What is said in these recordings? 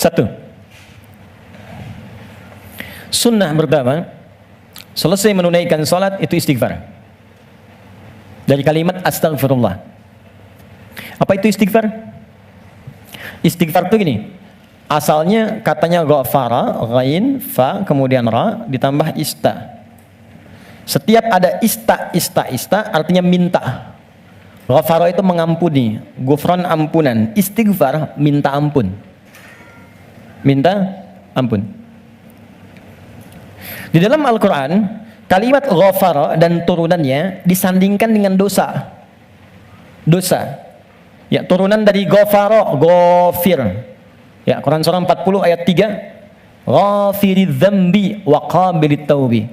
Satu, sunnah pertama, selesai menunaikan salat itu istighfar. Dari kalimat astagfirullah. Apa itu istighfar? Istighfar itu gini, asalnya katanya ghafara, ghain, fa, kemudian ra, ditambah ista. Setiap ada ista artinya minta. Ghafara itu mengampuni, ghufran ampunan, istighfar minta ampun. Minta ampun. Di dalam Al-Quran, kalimat ghafara dan turunannya disandingkan dengan dosa. Dosa. Ya, turunan dari ghafara, ghafir. Ya, Quran surah 40 ayat 3. Ghafiridz dzambi wa qabilit taubi.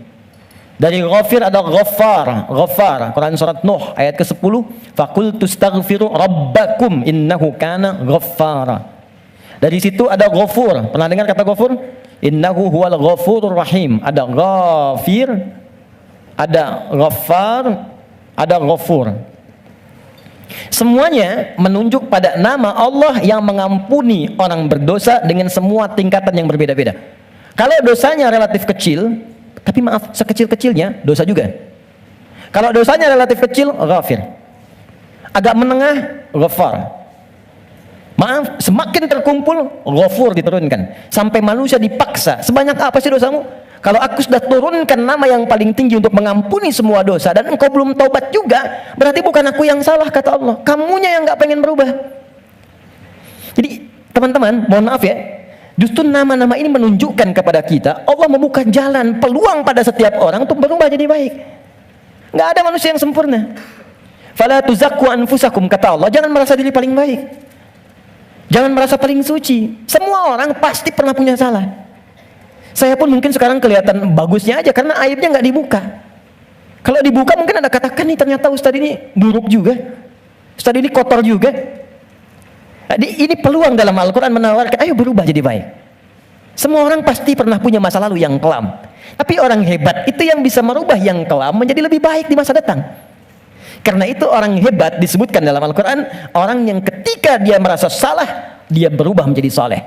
Dari ghafir ada ghaffar, ghaffar. Quran surat Nuh ayat ke-10. Faqultu astaghfiru rabbakum innahu kana ghaffara. Dari situ ada ghafur. Pernah dengar kata ghafur? Innahu huwal ghafurur rahim. Ada ghafir, ada ghaffar, ada ghafur. Semuanya menunjuk pada nama Allah yang mengampuni orang berdosa dengan semua tingkatan yang berbeda-beda. Kalau dosanya relatif kecil, tapi maaf, sekecil-kecilnya dosa juga. Kalau dosanya relatif kecil, ghafir. Agak menengah, ghaffar. Maaf, semakin terkumpul, ghafur diturunkan. Sampai manusia dipaksa, sebanyak apa sih dosamu? Kalau aku sudah turunkan nama yang paling tinggi untuk mengampuni semua dosa, dan engkau belum taubat juga, berarti bukan aku yang salah, kata Allah. Kamunya yang gak pengen berubah. Jadi, teman-teman, mohon maaf ya, justru nama-nama ini menunjukkan kepada kita, Allah membuka jalan, peluang pada setiap orang untuk berubah jadi baik. Gak ada manusia yang sempurna. Fala tuzakku anfusakum, kata Allah, jangan merasa diri paling baik. Jangan merasa paling suci. Semua orang pasti pernah punya salah. Saya pun mungkin sekarang kelihatan bagusnya aja karena aibnya nggak dibuka. Kalau dibuka mungkin ada katakan nih, ternyata Ustadz ini buruk juga, Ustadz ini kotor juga. Ini peluang dalam Al-Quran menawarkan, ayo berubah jadi baik. Semua orang pasti pernah punya masa lalu yang kelam. Tapi orang hebat itu yang bisa merubah yang kelam menjadi lebih baik di masa datang. Karena itu orang hebat disebutkan dalam Al-Quran, orang yang ketika dia merasa salah, dia berubah menjadi soleh.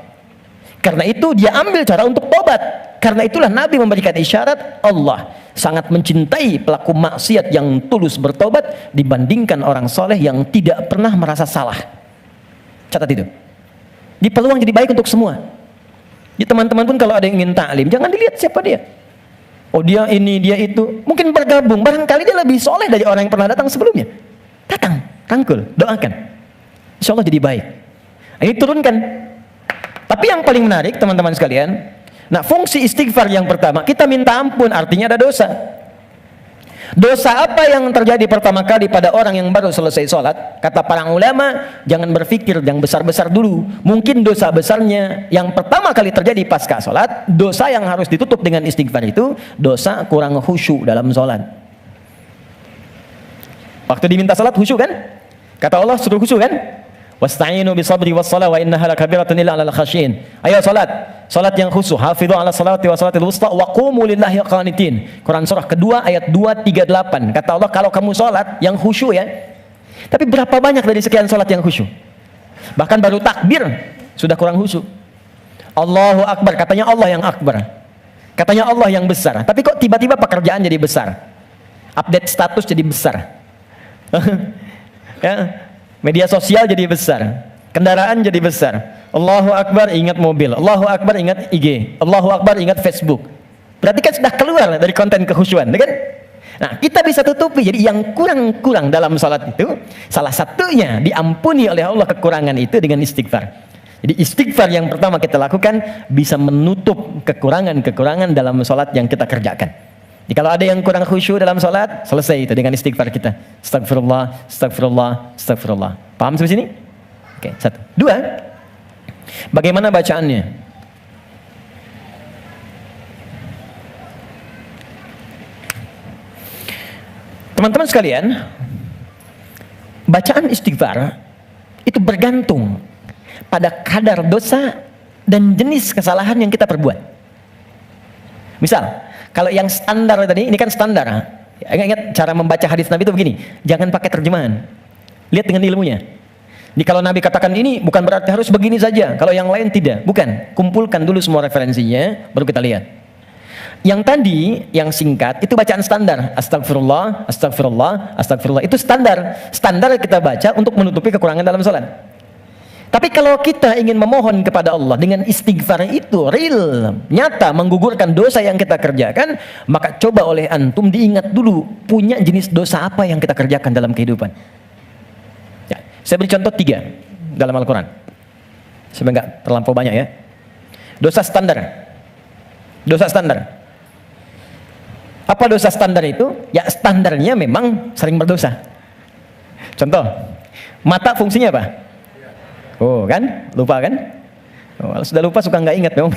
Karena itu dia ambil cara untuk tobat. Karena itulah Nabi memberikan isyarat, Allah sangat mencintai pelaku maksiat yang tulus bertobat dibandingkan orang soleh yang tidak pernah merasa salah. Catat itu. Di peluang jadi baik untuk semua. Di teman-teman pun kalau ada yang ingin taklim, jangan dilihat siapa dia. Oh dia ini, dia itu. Mungkin bergabung, barangkali dia lebih soleh dari orang yang pernah datang sebelumnya. Datang, rangkul, doakan. Insya Allah jadi baik. Ini turunkan. Tapi yang paling menarik teman-teman sekalian, nah fungsi istighfar yang pertama, kita minta ampun, artinya ada dosa. Dosa apa yang terjadi pertama kali pada orang yang baru selesai sholat? Kata para ulama, jangan berpikir yang besar-besar dulu. Mungkin dosa besarnya yang pertama kali terjadi pasca sholat, dosa yang harus ditutup dengan istighfar itu, dosa kurang khusyuk dalam sholat. Waktu diminta sholat khusyuk kan? Kata Allah suruh khusyuk kan? Wasta'inu bisabri wassalah wa innaha lakabiratun illa 'alal khasyin. Ayo salat, salat yang khusyuk. Hafidhu 'ala salati wa salatil wusta wa qumu lillahi qanitin. Quran surah kedua ayat 238. Kata Allah kalau kamu salat yang khusyuk ya. Tapi berapa banyak dari sekian salat yang khusyuk? Bahkan baru takbir sudah kurang khusyuk. Allahu akbar, katanya Allah yang akbar. Katanya Allah yang besar. Tapi kok tiba-tiba pekerjaan jadi besar? Update status jadi besar. Ya. Media sosial jadi besar, kendaraan jadi besar. Allahu Akbar ingat mobil, Allahu Akbar ingat IG, Allahu Akbar ingat Facebook. Berarti kan sudah keluar dari konten kekhusyuan, kan? Nah, kita bisa tutupi. Jadi yang kurang-kurang dalam salat itu, salah satunya diampuni oleh Allah kekurangan itu dengan istighfar. Jadi istighfar yang pertama kita lakukan bisa menutup kekurangan-kekurangan dalam salat yang kita kerjakan. Jadi kalau ada yang kurang khusyuk dalam sholat, selesai itu dengan istighfar kita. Astagfirullah, astagfirullah, astagfirullah. Paham sampai sini? Oke, satu. Dua, bagaimana bacaannya? Teman-teman sekalian, bacaan istighfar itu bergantung pada kadar dosa dan jenis kesalahan yang kita perbuat. Misal, kalau yang standar tadi, ini kan standar. Ingat cara membaca hadis Nabi itu begini, jangan pakai terjemahan. Lihat dengan ilmunya. Jadi kalau Nabi katakan ini bukan berarti harus begini saja, kalau yang lain tidak. Bukan. Kumpulkan dulu semua referensinya, baru kita lihat. Yang tadi, yang singkat, itu bacaan standar. Astagfirullah, astagfirullah, astagfirullah. Itu standar. Standar kita baca untuk menutupi kekurangan dalam salat. Tapi kalau kita ingin memohon kepada Allah dengan istighfar itu real, nyata, menggugurkan dosa yang kita kerjakan, maka coba oleh antum diingat dulu, punya jenis dosa apa yang kita kerjakan dalam kehidupan. Ya, saya beri contoh 3 dalam Al-Quran. Sebenarnya nggak terlampau banyak ya. Dosa standar. Dosa standar. Apa dosa standar itu? Ya standarnya memang sering berdosa. Contoh, mata fungsinya apa? Oh kan? Lupa kan? Oh, kalau sudah lupa suka nggak ingat memang.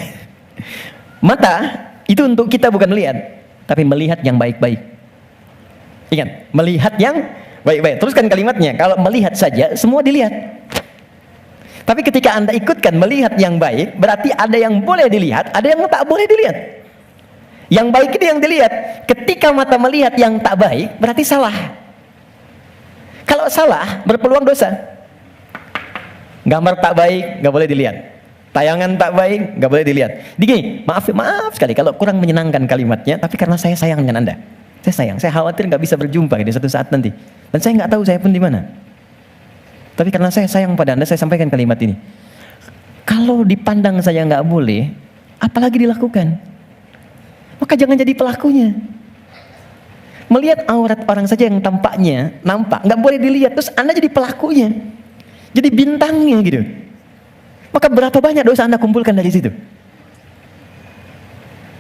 Mata itu untuk kita bukan melihat, tapi melihat yang baik-baik. Ingat, melihat yang baik-baik. Teruskan kalimatnya. Kalau melihat saja, semua dilihat. Tapi ketika Anda ikutkan melihat yang baik, berarti ada yang boleh dilihat, ada yang tak boleh dilihat. Yang baik itu yang dilihat. Ketika mata melihat yang tak baik, berarti salah. Kalau salah, berpeluang dosa. Gambar tak baik, nggak boleh dilihat. Tayangan tak baik, nggak boleh dilihat. Digi, maaf sekali kalau kurang menyenangkan kalimatnya, tapi karena saya sayang dengan Anda. Saya sayang, saya khawatir nggak bisa berjumpa di suatu saat nanti. Dan saya nggak tahu saya pun di mana. Tapi karena saya sayang pada Anda, saya sampaikan kalimat ini. Kalau dipandang saya nggak boleh, apalagi dilakukan? Maka jangan jadi pelakunya. Melihat aurat orang saja yang tampaknya nampak, nggak boleh dilihat, terus Anda jadi pelakunya. Jadi bintangnya gitu. Maka berapa banyak dosa Anda kumpulkan dari situ?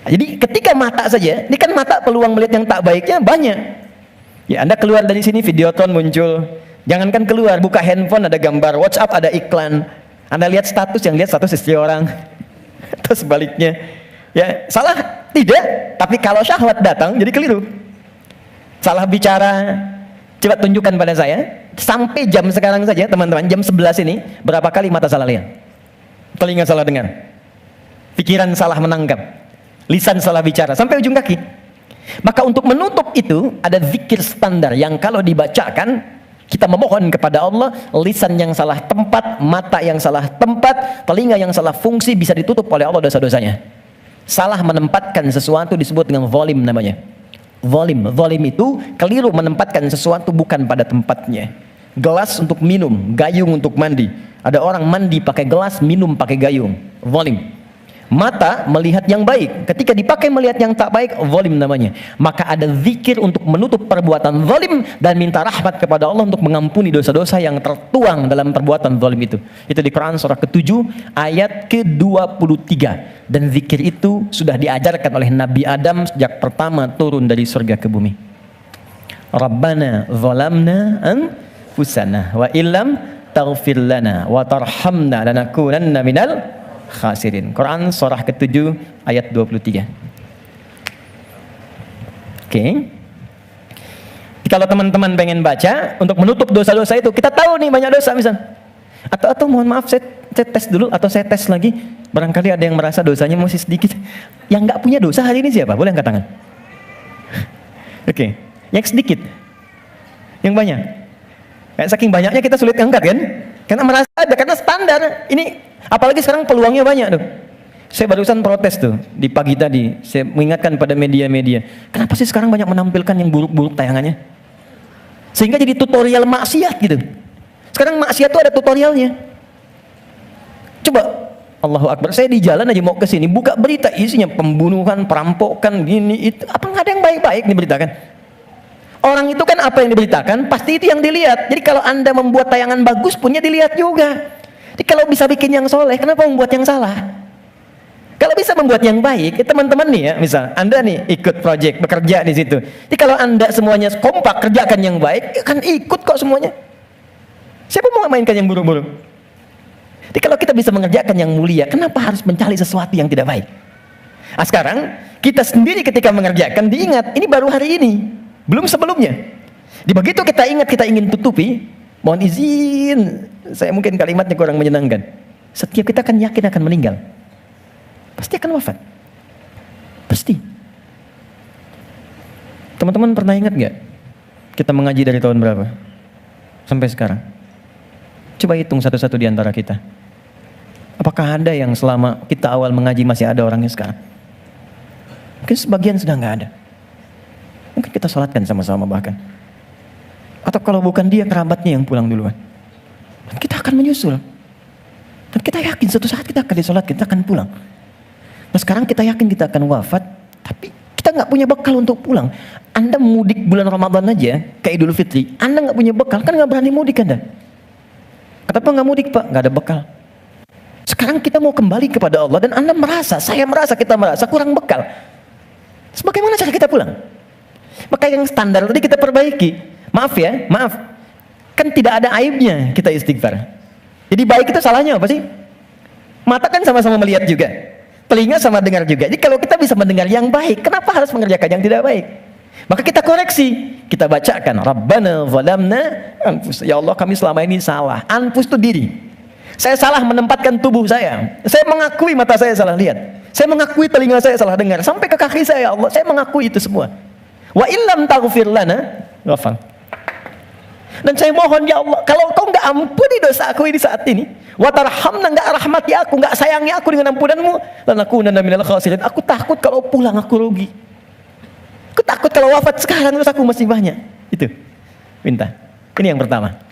Jadi ketika mata saja, ini kan mata peluang melihat yang tak baiknya banyak. Ya Anda keluar dari sini, Videotron muncul. Jangankan keluar, buka handphone ada gambar, WhatsApp ada iklan. Anda lihat status, yang lihat status istri orang. Terus sebaliknya. Ya, salah? Tidak. Tapi kalau syahwat datang, jadi keliru. Salah bicara. Coba tunjukkan pada saya. Sampai jam sekarang saja, teman-teman, jam 11 ini, berapa kali mata salah lihat? Telinga salah dengar. Pikiran salah menangkap. Lisan salah bicara. Sampai ujung kaki. Maka untuk menutup itu, ada zikir standar yang kalau dibacakan, kita memohon kepada Allah, lisan yang salah tempat, mata yang salah tempat, telinga yang salah fungsi bisa ditutup oleh Allah dosa-dosanya. Salah menempatkan sesuatu disebut dengan zalim namanya. Zalim itu keliru menempatkan sesuatu bukan pada tempatnya. Gelas untuk minum, gayung untuk mandi. Ada orang mandi pakai gelas, minum pakai gayung. Zalim. Mata melihat yang baik, ketika dipakai melihat yang tak baik, zalim namanya. Maka ada zikir untuk menutup perbuatan zalim dan minta rahmat kepada Allah untuk mengampuni dosa-dosa yang tertuang dalam perbuatan zalim itu. Itu di Quran surah ke-7 ayat ke-23. Dan zikir itu sudah diajarkan oleh Nabi Adam sejak pertama turun dari surga ke bumi. Rabbana zalamna anfusana wa illam taghfir lana wa tarhamna lanakunanna minal khasirin. Quran surah ke-7 ayat 23. Oke. Kalau teman-teman pengen baca untuk menutup dosa-dosa itu, kita tahu nih banyak dosa misal. Atau mohon maaf saya tes dulu atau saya tes lagi. Barangkali ada yang merasa dosanya masih sedikit. Yang nggak punya dosa hari ini siapa? Boleh angkat tangan. Oke. Yang sedikit. Yang banyak. Kayak saking banyaknya kita sulit angkat kan? Karena merasa ada, karena standar. Ini apalagi sekarang peluangnya banyak tuh. Saya barusan protes tuh di pagi tadi. Saya mengingatkan pada media-media. Kenapa sih sekarang banyak menampilkan yang buruk-buruk tayangannya? Sehingga jadi tutorial maksiat gitu. Sekarang maksiat tuh ada tutorialnya. Coba, Allahu Akbar. Saya di jalan aja mau ke sini, buka berita isinya pembunuhan, perampokan, gini itu. Apa nggak ada yang baik-baik diberitakan? Orang itu kan apa yang diberitakan, pasti itu yang dilihat. Jadi kalau Anda membuat tayangan bagus, punya dilihat juga. Jadi kalau bisa bikin yang soleh, kenapa membuat yang salah? Kalau bisa membuat yang baik, teman-teman nih ya, misal Anda nih ikut project, bekerja di situ. Jadi kalau Anda semuanya kompak kerjakan yang baik, kan ikut kok semuanya. Siapa mau mainkan yang buruk-buruk? Jadi kalau kita bisa mengerjakan yang mulia, kenapa harus mencari sesuatu yang tidak baik? Nah, sekarang kita sendiri ketika mengerjakan diingat, ini baru hari ini. Belum sebelumnya. Di begitu kita ingat, kita ingin tutupi, mohon izin, saya mungkin kalimatnya kurang menyenangkan. Setiap kita akan yakin akan meninggal. Pasti akan wafat. Pasti. Teman-teman pernah ingat gak? Kita mengaji dari tahun berapa? Sampai sekarang. Coba hitung satu-satu di antara kita. Apakah ada yang selama kita awal mengaji masih ada orangnya sekarang? Mungkin sebagian sudah nggak ada. Mungkin kita sholatkan sama-sama bahkan. Atau kalau bukan dia, kerabatnya yang pulang duluan. Dan kita akan menyusul. Dan kita yakin suatu saat kita akan disolat, kita akan pulang. Nah sekarang kita yakin kita akan wafat, tapi kita nggak punya bekal untuk pulang. Anda mudik bulan Ramadan aja, ke Idul Fitri, Anda nggak punya bekal, kan nggak berani mudik Anda. Kenapa nggak mudik Pak? Nggak ada bekal. Sekarang kita mau kembali kepada Allah dan Anda merasa, kita merasa kurang bekal. Bagaimana cara kita pulang? Maka yang standar tadi kita perbaiki. Maaf. Kan tidak ada aibnya kita istighfar. Jadi baik itu salahnya apa sih? Mata kan sama-sama melihat juga. Telinga sama dengar juga. Jadi kalau kita bisa mendengar yang baik, kenapa harus mengerjakan yang tidak baik? Maka kita koreksi. Kita bacakan. Rabbana zalamna anfus. Ya Allah, kami selama ini salah. Anfus itu diri. Saya salah menempatkan tubuh saya. Saya mengakui mata saya salah lihat. Saya mengakui telinga saya salah dengar. Sampai ke kaki saya, ya Allah. Saya mengakui itu semua. Wa illam taghfir lana ghafar. Dan saya mohon ya Allah, kalau kau nggak ampuni dosa aku ini saat ini, wa tarhamna, nggak rahmati aku, nggak sayangi aku dengan ampunanmu, lanakunanna minal khasirin. Aku takut kalau pulang aku rugi. Aku takut kalau wafat sekarang terus aku masih banyak. Itu minta. Ini yang pertama.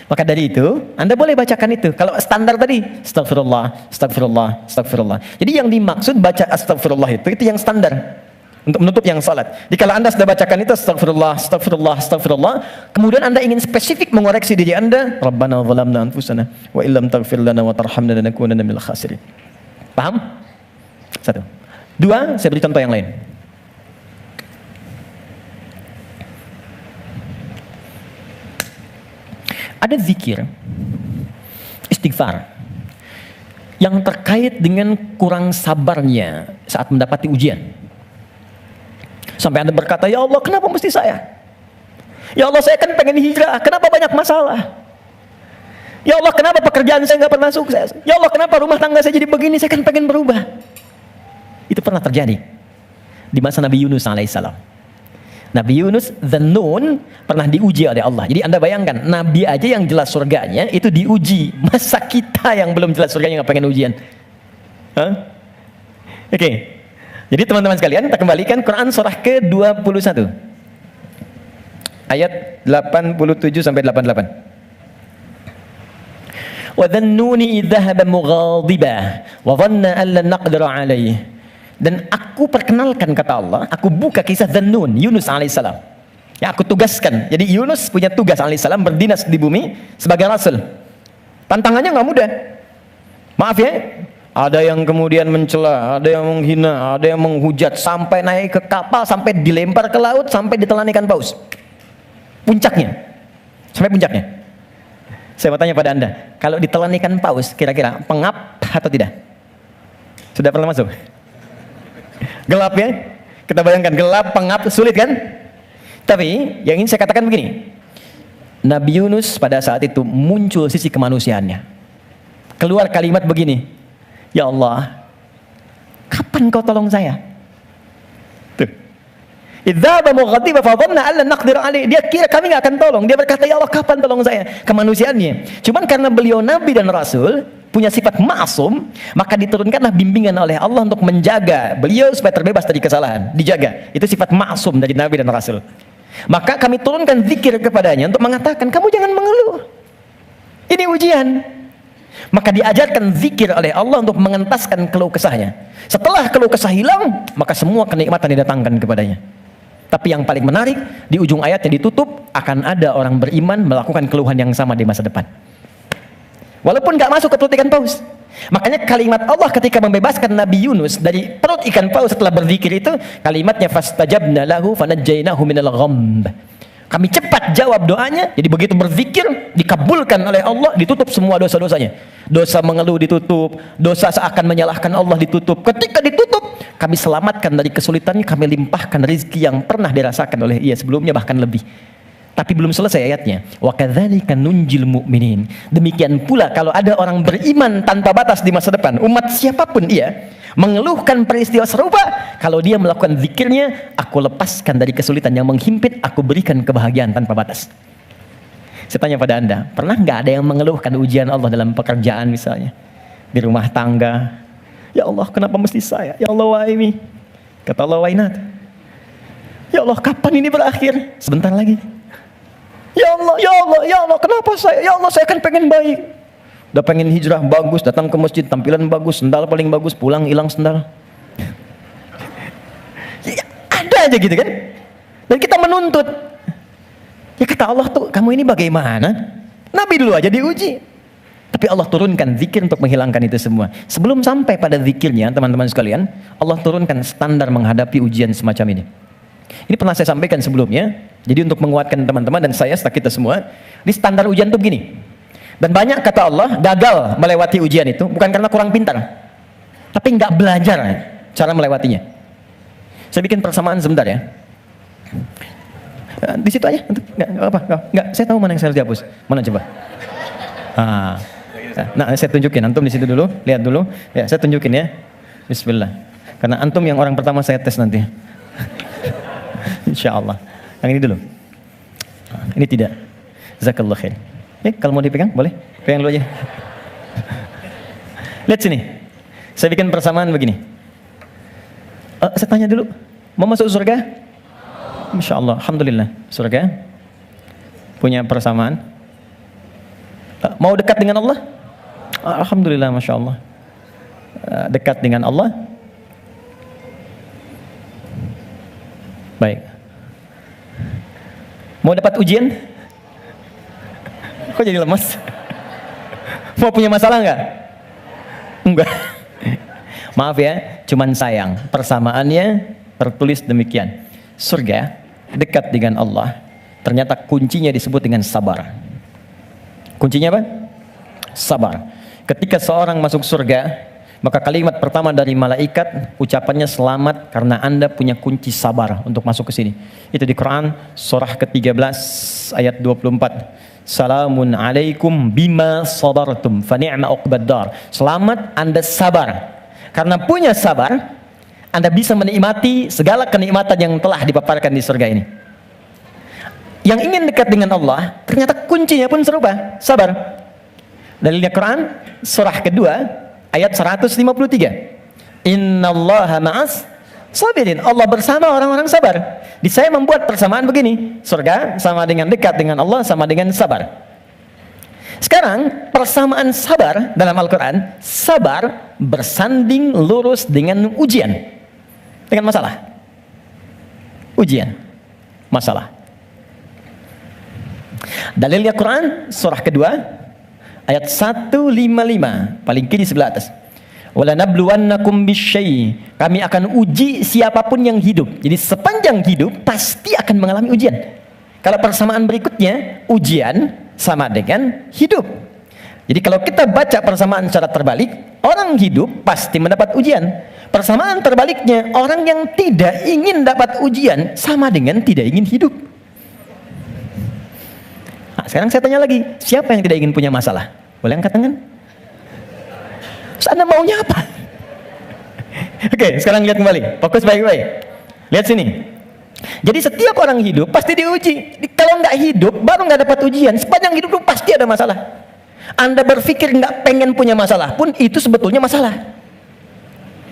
Maka dari itu, Anda boleh bacakan itu. Kalau standar tadi, astagfirullah, astagfirullah, astagfirullah. Jadi yang dimaksud baca astagfirullah itu yang standar. Untuk menutup yang salat. Jadi kalau Anda sudah bacakan itu astagfirullah, astagfirullah, astagfirullah, kemudian Anda ingin spesifik mengoreksi diri Anda, Rabbana zalamna anfusana wa illam taghfir lana wa tarhamna lanakunanna minal khasirin. Paham? Satu. Dua, saya beri contoh yang lain. Ada zikir istighfar yang terkait dengan kurang sabarnya saat mendapati ujian. Sampai Anda berkata, ya Allah, kenapa mesti saya? Ya Allah, saya kan pengen hijrah, kenapa banyak masalah? Ya Allah, kenapa pekerjaan saya nggak pernah sukses? Ya Allah, kenapa rumah tangga saya jadi begini? Saya kan pengen berubah. Itu pernah terjadi di masa Nabi Yunus alaihissalam. Nabi Yunus Dzannun pernah diuji oleh Allah. Jadi Anda bayangkan, Nabi aja yang jelas surganya itu diuji. Masa kita yang belum jelas surganya nggak pengen ujian? Oke. Jadi teman-teman sekalian, kita kembalikan Quran surah ke-21 ayat 87 sampai 88. Wa dhannuni idh dhahaba mughadiban wa dhanna an lan naqdir alayhi. Dan aku perkenalkan, kata Allah, aku buka kisah Dzannun, Yunus alaihissalam. Ya, aku tugaskan. Jadi Yunus punya tugas alaihissalam berdinas di bumi sebagai rasul. Tantangannya nggak mudah. Maaf ya. Ada yang kemudian mencela, ada yang menghina, ada yang menghujat, sampai naik ke kapal, sampai dilempar ke laut, sampai ditelan ikan paus. Puncaknya. Sampai puncaknya. Saya mau tanya pada Anda, kalau ditelan ikan paus, kira-kira pengap atau tidak? Sudah pernah masuk? Gelap ya? Kita bayangkan, gelap, pengap, sulit kan? Tapi, yang ingin saya katakan begini. Nabi Yunus pada saat itu muncul sisi kemanusiaannya. Keluar kalimat begini, ya Allah, kapan kau tolong saya? Tuh. Idzaba mughadiban fa dhanna an lan naqdir alaihi. Dia kira kami enggak akan tolong. Dia berkata, ya Allah, kapan tolong saya? Kemanusiaannya. Cuman karena beliau nabi dan rasul, punya sifat ma'sum, maka diturunkanlah bimbingan oleh Allah untuk menjaga beliau supaya terbebas dari kesalahan. Dijaga. Itu sifat ma'sum dari nabi dan rasul. Maka kami turunkan zikir kepadanya untuk mengatakan, kamu jangan mengeluh. Ini ujian. Maka diajarkan zikir oleh Allah untuk mengentaskan keluh kesahnya. Setelah keluh kesah hilang, maka semua kenikmatan didatangkan kepadanya. Tapi yang paling menarik, di ujung ayatnya ditutup, akan ada orang beriman melakukan keluhan yang sama di masa depan. Walaupun gak masuk ke perut ikan paus. Makanya kalimat Allah ketika membebaskan Nabi Yunus dari perut ikan paus setelah berzikir itu, kalimatnya fastajabna lahu fanajjainahu minal ghamb. Kami cepat jawab doanya. Jadi begitu berzikir, dikabulkan oleh Allah, ditutup semua dosa-dosanya. Dosa mengeluh ditutup, dosa seakan menyalahkan Allah ditutup. Ketika ditutup, kami selamatkan dari kesulitannya, kami limpahkan rezeki yang pernah dirasakan oleh ia sebelumnya, bahkan lebih. Tapi belum selesai ayatnya. Wa kadzalika nunjil mu'minin. Demikian pula kalau ada orang beriman tanpa batas di masa depan, umat siapapun ia, mengeluhkan peristiwa serupa, kalau dia melakukan zikirnya, aku lepaskan dari kesulitan yang menghimpit, aku berikan kebahagiaan tanpa batas. Saya tanya pada Anda, pernah nggak ada yang mengeluhkan ujian Allah dalam pekerjaan misalnya? Di rumah tangga, ya Allah kenapa mesti saya? Ya Allah why me? Kata Allah why not? Ya Allah kapan ini berakhir? Sebentar lagi. Ya Allah, ya Allah, ya Allah kenapa saya? Ya Allah saya kan pengen baik. Udah pengen hijrah bagus, datang ke masjid tampilan bagus, sendal paling bagus, pulang hilang sendal. Ya, ada aja gitu kan? Dan kita menuntut. Ya kata Allah tuh, kamu ini bagaimana? Nabi dulu aja diuji. Tapi Allah turunkan zikir untuk menghilangkan itu semua. Sebelum sampai pada zikirnya, teman-teman sekalian, Allah turunkan standar menghadapi ujian semacam ini. Ini pernah saya sampaikan sebelumnya. Jadi untuk menguatkan teman-teman dan saya, serta kita semua, ini standar ujian tuh begini. Dan banyak kata Allah gagal melewati ujian itu bukan karena kurang pintar, tapi nggak belajar cara melewatinya. Saya bikin persamaan sebentar ya. Di situ aja, nggak apa, nggak. Saya tahu mana yang saya harus dihapus. Mana coba? Nah, saya tunjukin. Antum di situ dulu, lihat dulu. Ya, saya tunjukin ya. Bismillah. Karena antum yang orang pertama saya tes nanti. Insya Allah. Yang ini dulu. Ini tidak. Jazakallah khair. Kalau mau dipegang, boleh. Pegang dulu aja. Lihat sini. Saya bikin persamaan begini. Saya tanya dulu. Mau masuk surga? Masya Allah, alhamdulillah, surga punya persamaan. Mau dekat dengan Allah? Alhamdulillah, masya Allah, dekat dengan Allah. Baik. Mau dapat ujian? Kok jadi lemas? Mau punya masalah nggak? Enggak. Maaf ya, cuman sayang persamaannya tertulis demikian. Surga dekat dengan Allah, ternyata kuncinya disebut dengan sabar. Kuncinya apa? Sabar. Ketika seorang masuk surga, maka kalimat pertama dari malaikat ucapannya selamat karena Anda punya kunci sabar untuk masuk ke sini. Itu di Quran surah ke-13 ayat 24. Salamun alaikum bima sabartum fa ni'ma uqbaddar. Selamat Anda sabar. Karena punya sabar, Anda bisa menikmati segala kenikmatan yang telah dipaparkan di surga ini. Yang ingin dekat dengan Allah, ternyata kuncinya pun serupa, sabar. Dalilnya Quran, surah kedua, ayat 153. Innallaha ma'as sabirin. Allah bersama orang-orang sabar. Di saya membuat persamaan begini, surga sama dengan dekat dengan Allah, sama dengan sabar. Sekarang, persamaan sabar dalam Al-Quran, sabar bersanding lurus dengan ujian. Dengan masalah. Ujian. Masalah. Dalilnya Quran surah kedua ayat 155 paling kiri sebelah atas. Wala nabluwannakum bisyai. Kami akan uji siapapun yang hidup. Jadi sepanjang hidup pasti akan mengalami ujian. Kalau persamaan berikutnya, ujian sama dengan hidup. Jadi kalau kita baca persamaan secara terbalik, orang hidup pasti mendapat ujian. Persamaan terbaliknya, orang yang tidak ingin dapat ujian sama dengan tidak ingin hidup. Nah, sekarang saya tanya lagi, siapa yang tidak ingin punya masalah? Boleh angkat tangan? Terus Anda maunya apa? Oke, sekarang lihat kembali, fokus baik-baik. Lihat sini. Jadi setiap orang hidup pasti diuji. Kalau nggak hidup, baru nggak dapat ujian. Sepanjang hidup itu pasti ada masalah. Anda berpikir nggak pengen punya masalah pun itu sebetulnya masalah.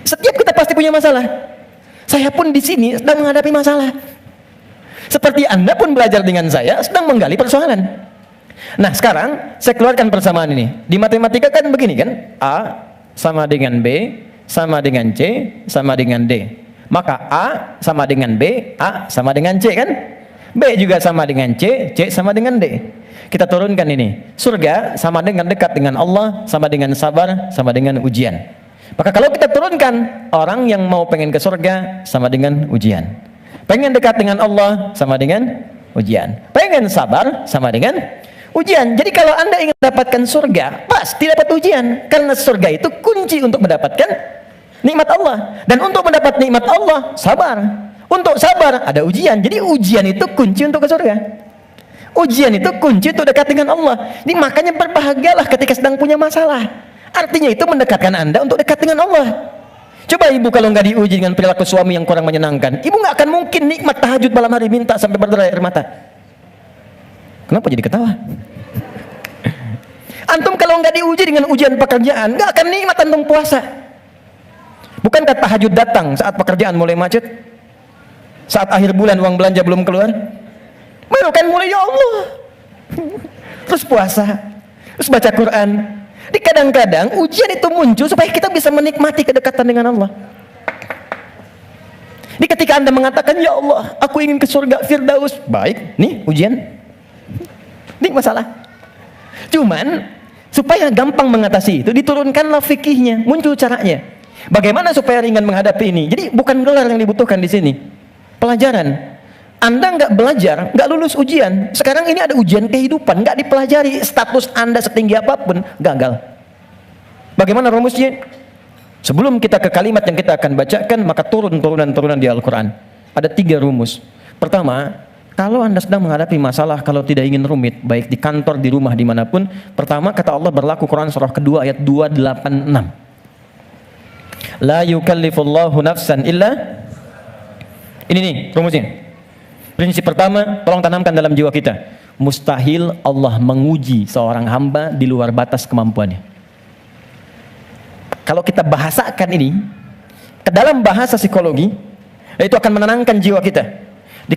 Setiap kita pasti punya masalah. Saya pun di sini sedang menghadapi masalah. Seperti Anda pun belajar dengan saya sedang menggali persoalan. Nah sekarang saya keluarkan persamaan ini. Di matematika kan begini kan, A sama dengan B sama dengan C sama dengan D. Maka A sama dengan B, A sama dengan C kan? B juga sama dengan C, C sama dengan D. Kita turunkan ini. Surga sama dengan dekat dengan Allah, sama dengan sabar, sama dengan ujian. Maka kalau kita turunkan, orang yang mau pengen ke surga sama dengan ujian. Pengen dekat dengan Allah sama dengan ujian. Pengen sabar sama dengan ujian. Jadi kalau Anda ingin mendapatkan surga, pasti dapat ujian. Karena surga itu kunci untuk mendapatkan nikmat Allah. Dan untuk mendapat nikmat Allah, sabar. Untuk sabar, ada ujian. Jadi ujian itu kunci untuk ke surga. Ujian itu kunci untuk dekat dengan Allah. Jadi makanya berbahagialah ketika sedang punya masalah. Artinya itu mendekatkan Anda untuk dekat dengan Allah. Coba ibu kalau nggak diuji dengan perilaku suami yang kurang menyenangkan, ibu nggak akan mungkin nikmat tahajud malam hari minta sampai berderai air mata. Kenapa jadi ketawa? Antum kalau nggak diuji dengan ujian pekerjaan, nggak akan nikmat antum puasa. Bukankah tahajud datang saat pekerjaan mulai macet? Saat akhir bulan uang belanja belum keluar? Baru kan mulai, ya Allah. Terus puasa, terus baca Quran. Di kadang-kadang ujian itu muncul supaya kita bisa menikmati kedekatan dengan Allah. Di ketika Anda mengatakan, ya Allah, aku ingin ke surga Firdaus. Baik, nih ujian. Ini masalah. Cuman supaya gampang mengatasi itu, diturunkanlah fikihnya, muncul caranya. Bagaimana supaya ringan menghadapi ini? Jadi bukan gelar yang dibutuhkan di sini, pelajaran. Anda nggak belajar, nggak lulus ujian. Sekarang ini ada ujian kehidupan, nggak dipelajari, status Anda setinggi apapun gagal. Bagaimana rumusnya? Sebelum kita ke kalimat yang kita akan bacakan, maka turunan di Al-Quran. Ada 3 rumus. Pertama, kalau Anda sedang menghadapi masalah, kalau tidak ingin rumit, baik di kantor, di rumah, dimanapun, pertama kata Allah berlaku Quran surah kedua ayat 286. La yukallifullahu nafsan illa. Ini nih rumusnya. Prinsip pertama, tolong tanamkan dalam jiwa kita. Mustahil Allah menguji seorang hamba di luar batas kemampuannya. Kalau kita bahasakan ini ke dalam bahasa psikologi, itu akan menenangkan jiwa kita.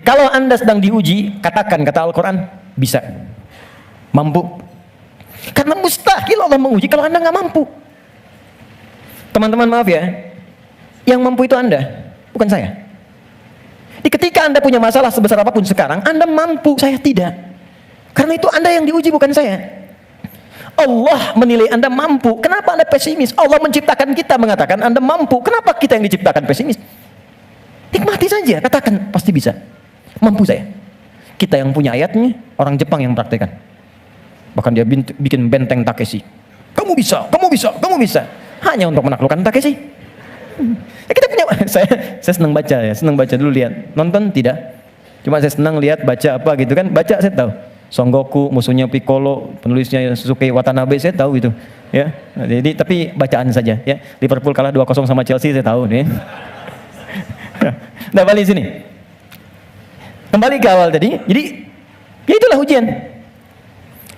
Kalau Anda sedang diuji, katakan, kata Al-Quran, bisa, mampu. Karena mustahil Allah menguji kalau Anda nggak mampu. Teman-teman maaf ya, yang mampu itu Anda, bukan saya. Ketika Anda punya masalah sebesar apapun sekarang, Anda mampu, saya tidak. Karena itu Anda yang diuji, bukan saya. Allah menilai Anda mampu. Kenapa Anda pesimis? Allah menciptakan kita mengatakan Anda mampu. Kenapa kita yang diciptakan pesimis? Nikmati saja, katakan pasti bisa. Mampu saya. Kita yang punya ayatnya, orang Jepang yang praktekkan. Bahkan dia bikin benteng Takeshi. Kamu bisa, kamu bisa, kamu bisa. Hanya untuk menaklukkan Takeshi. Kita punya, saya senang baca ya, senang baca dulu lihat. Nonton tidak. Cuma saya senang lihat baca apa gitu kan. Baca saya tahu. Son Goku, musuhnya Piccolo, penulisnya Suzuki Watanabe, saya tahu itu. Ya. Jadi tapi bacaan saja ya. Liverpool kalah 2-0 sama Chelsea, saya tahu nih. Nah, balik sini. Kembali ke awal tadi. Jadi ya itulah ujian.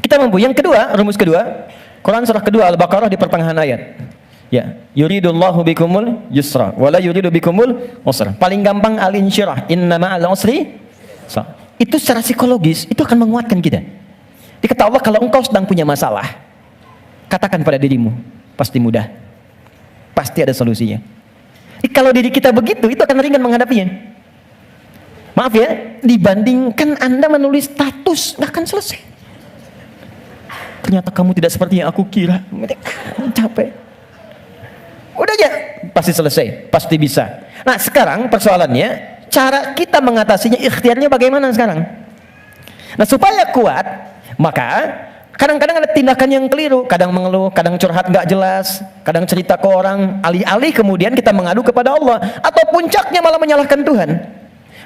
Kita mampu. Yang kedua, rumus kedua, Quran surah kedua Al-Baqarah di pertengahan ayat. Ya, yuridullahu bikumul yusra wala yuridu bikumul usra. Paling gampang al-insyirah, inna ma'al usri. Itu secara psikologis itu akan menguatkan kita. Dikata Allah, kalau engkau sedang punya masalah, katakan pada dirimu, pasti mudah. Pasti ada solusinya. Kalau diri kita begitu, itu akan ringan menghadapinya. Maaf ya, dibandingkan Anda menulis status, nggak akan selesai. Ternyata kamu tidak seperti yang aku kira. Capek. Udah aja, pasti selesai, pasti bisa. Nah sekarang persoalannya, cara kita mengatasinya, ikhtiarnya bagaimana sekarang? Nah supaya kuat, maka kadang-kadang ada tindakan yang keliru. Kadang mengeluh, kadang curhat nggak jelas, kadang cerita ke orang, alih-alih kemudian kita mengadu kepada Allah, atau puncaknya malah menyalahkan Tuhan.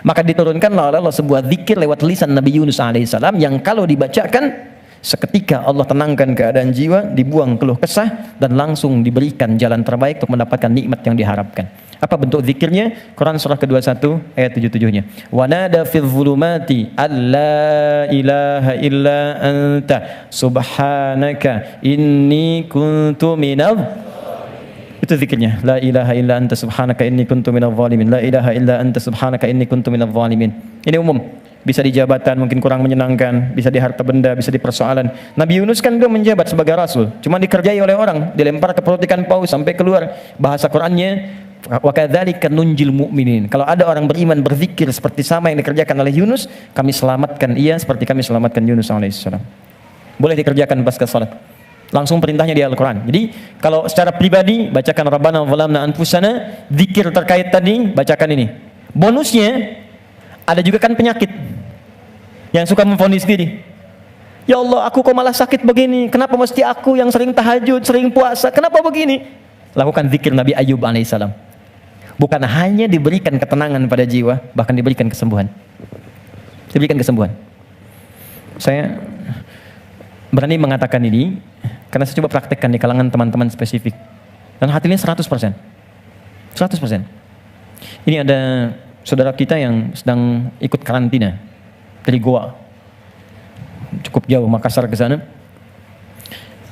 Maka diturunkanlah oleh Allah sebuah zikir lewat lisan Nabi Yunus alaihissalam, yang kalau dibacakan seketika Allah tenangkan keadaan jiwa, dibuang keluh kesah, dan langsung diberikan jalan terbaik untuk mendapatkan nikmat yang diharapkan. Apa bentuk zikirnya? Quran surah ke-21 ayat 77-nya. Wa nada fil zulumati alla ilaha illa anta subhanaka inni kuntu minadh. Itu zikirnya. La ilaha illa anta subhanaka inni kuntu minadh zalimin. La ilaha illa anta subhanaka inni kuntu minadh zalimin. Ini umum. Bisa di jabatan mungkin kurang menyenangkan, bisa di harta benda, bisa di persoalan. Nabi Yunus kan belum menjabat sebagai rasul, cuma dikerjai oleh orang, dilempar ke perut ikan paus sampai keluar. Bahasa Qur'annya, wa kadzalika nunjil mu'minin. Kalau ada orang beriman berzikir seperti sama yang dikerjakan oleh Yunus, kami selamatkan ia seperti kami selamatkan Yunus alaihissalam. Boleh dikerjakan pasca salat. Langsung perintahnya di Al-Quran. Jadi kalau secara pribadi bacakan Rabbana zalamna anfusana, zikir terkait tadi bacakan ini. Bonusnya ada juga kan penyakit yang suka memvonis diri. Ya Allah, aku kok malah sakit begini? Kenapa mesti aku yang sering tahajud, sering puasa? Kenapa begini? Lakukan zikir Nabi Ayub alaihissalam. Bukan hanya diberikan ketenangan pada jiwa, bahkan diberikan kesembuhan. Diberikan kesembuhan. Saya berani mengatakan ini karena saya coba praktekkan di kalangan teman-teman spesifik. Dan hasilnya 100%. 100%. Ini ada saudara kita yang sedang ikut karantina dari Goa. cukup jauh, Makassar ke sana.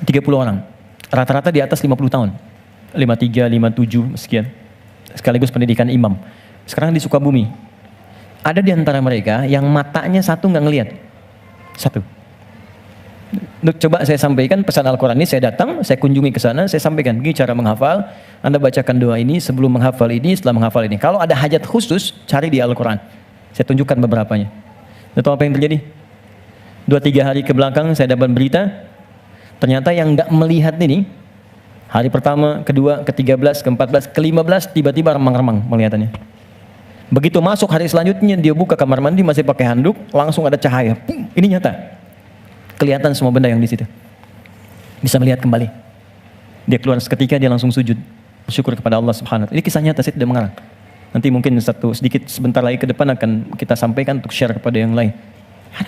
30 orang. Rata-rata di atas 50 tahun. 53, 57, sekian. Sekaligus pendidikan imam. Sekarang di Sukabumi. Ada di antara mereka yang matanya satu nggak ngelihat. Satu. Coba saya sampaikan pesan Al-Quran ini, saya datang, saya kunjungi ke sana, saya sampaikan, begini cara menghafal, Anda bacakan doa ini sebelum menghafal ini, setelah menghafal ini. Kalau ada hajat khusus, cari di Al-Quran. Saya tunjukkan beberapanya. Tahu apa yang terjadi? 2-3 hari ke belakang saya dapat berita, ternyata yang nggak melihat ini, hari pertama, kedua, ke-13, ke-14, ke-15, tiba-tiba remang-remang melihatannya. Begitu masuk hari selanjutnya, dia buka kamar mandi, masih pakai handuk, langsung ada cahaya. Ini nyata. Kelihatan semua benda yang di situ. Bisa melihat kembali. Dia keluar seketika, dia langsung sujud. Bersyukur kepada Allah Subhanahu wa ta'ala. Ini kisah nyata, saya tidak mengarang. Nanti mungkin sebentar lagi ke depan akan kita sampaikan untuk share kepada yang lain.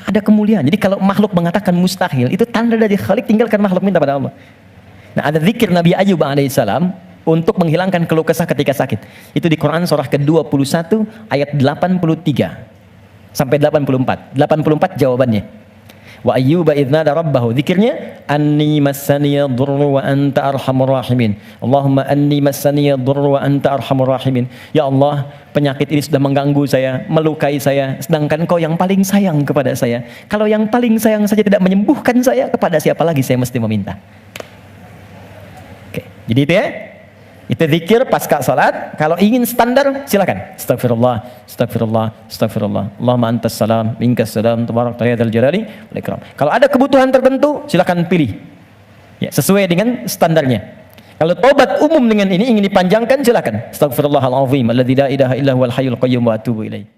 Ada kemuliaan. Jadi kalau makhluk mengatakan mustahil, itu tanda dari Khalik, tinggalkan makhluk, minta pada Allah. Nah, ada zikir Nabi Ayyub alaihissalam untuk menghilangkan keluh kesah ketika sakit. Itu di Quran surah ke-21 ayat 83 sampai 84. 84 jawabannya. Wa ayyuba idz nada rabbahu, zikirnya anni massaniya dhurru wa anta arhamur rahimin. Allahumma anni massaniya dhurru wa anta arhamur rahimin. Ya Allah, penyakit ini sudah mengganggu saya, melukai saya, sedangkan Kau yang paling sayang kepada saya. Kalau yang paling sayang saja tidak menyembuhkan saya, kepada siapa lagi saya mesti meminta? Oke, jadi itu ya. Itu zikir pasca salat. Kalau ingin standar, silakan. Astagfirullah, astagfirullah, astagfirullah. Allahumma antas salam, minkas salam, tabarakta ya dzal jalali wal ikram. Kalau ada kebutuhan tertentu, silakan pilih. Ya, sesuai dengan standarnya. Kalau tobat umum dengan ini ingin dipanjangkan, silakan. Astagfirullahal azim, alladzi la ilaha illa huwal hayyul qayyum wa atubu ilaih.